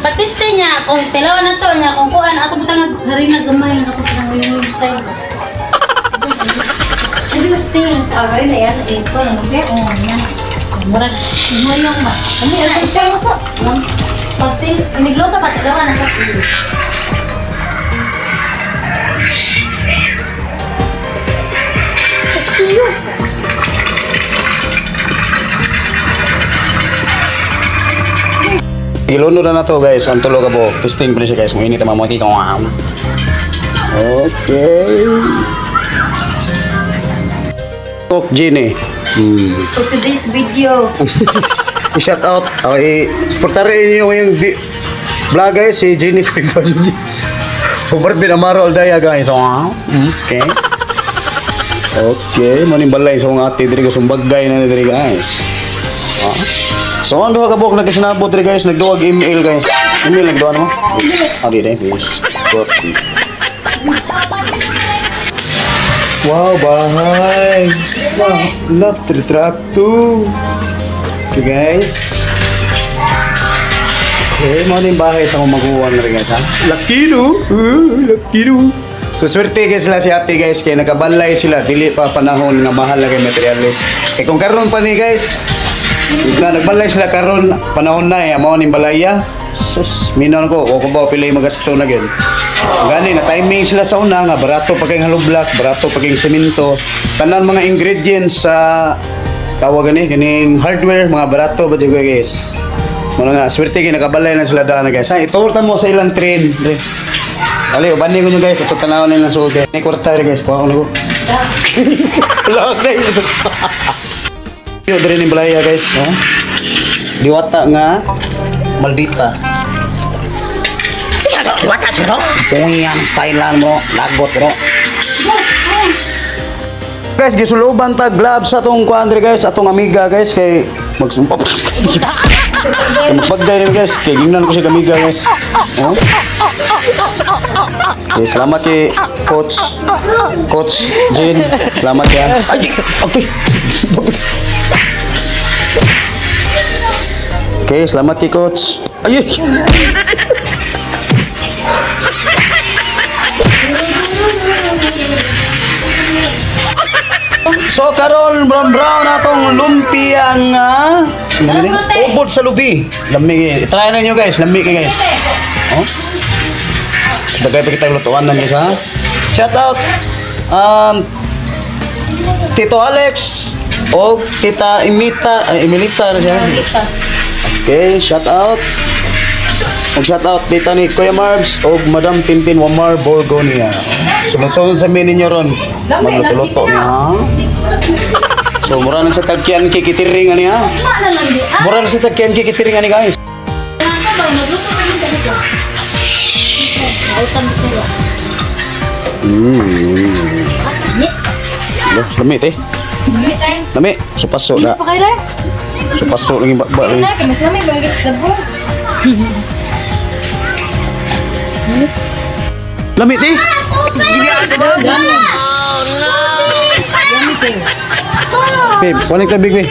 Patiste niya, kung tilawan na to niya, kung kuan, ato butang haring nagamay na kapag nang yung style. Hindi ba stay yun sa agarin na yan? Eh, ko lang, okay? Oo, yan. Murag, mo yung ma. Ano yan? Ito mo po. Pag inigluto ka, tilawan na sa pili. Kasiyo. Iluno na to guys, ang tulo ka po. Pisting pa siya guys, mainit ang mamati ko. Okay. Cook Genie. For today's video, I-shout out. Okay, supportarin niyo yung vlog guys, si Genie 5 Hubert Binamaro Aldaya guys. Okay. Okay, maning balay sa mga ate diri sumbagay na diri guys. So ang duha ka buok nagkasinabot diri guys, nagduwag email guys. Email nagduwa mo? Adi dai please. Wow, bahay. Wow, love truck too. Okay guys. Okay, maning bahay sa akong maguwang na rin guys ha. Lucky no? Lucky no? So swerte guys sila si ate guys kaya nakabalay sila dili pa panahon nga mahal na kay materialis. Kaya kung karon pa ni guys na nagbalay sila karon panahon na mao ning balaya. Sus minon ko o ko ba pili magasto na gyud. Gani na timing sila sa una nga barato pa kay haloblak, barato pa kay semento. Tanan mga ingredients sa tawag ganing hardware mga barato ba jud guys. Muna nga swerte kay nakabalay na sila daan guys. Ha iturta mo sa ilang train. Ali, ubani ko nyo guys, ito tanawan nila sa sulti. May kwarta rin guys, kuha ko na ko. Lawag na yun. Yung din yung balaya guys. Diwata nga, maldita. Diwata siya no? Kung yan, style lang mo, lagot bro. Guys, gisuluban ta gloves sa itong kuandre guys, atong amiga guys, kay magsumpap. Magbagday rin guys, kay gingnan ko si amiga guys. Okay, salamat kay Coach Jin. Salamat ya. Ay, okay. Okay, selamat kay Coach. Ay. So karon brown atong lumpia nga ubod sa lubi. Lami. Try na niyo guys, lami kay guys. Oh. Dagay pa kita lutuan na guys ha. Shout out Tito Alex o Tita Emilita na siya. Okay, shout out. Shout out dito ni Kuya Marbs o Madam Pimpin Wamar Borgonia. Sunod-sunod sa menu nyo ron. Magluto-luto niya. So, mura na sa tagkian kikitiring ani ha. Mura na sa tagkian kikitiring ani guys. Lamit eh. Lamit. Supaso na. Supaso lagi bakbak lagi. mas lamig bagi sabon. Lamit eh. Oh no! Babe, walang tubig babe.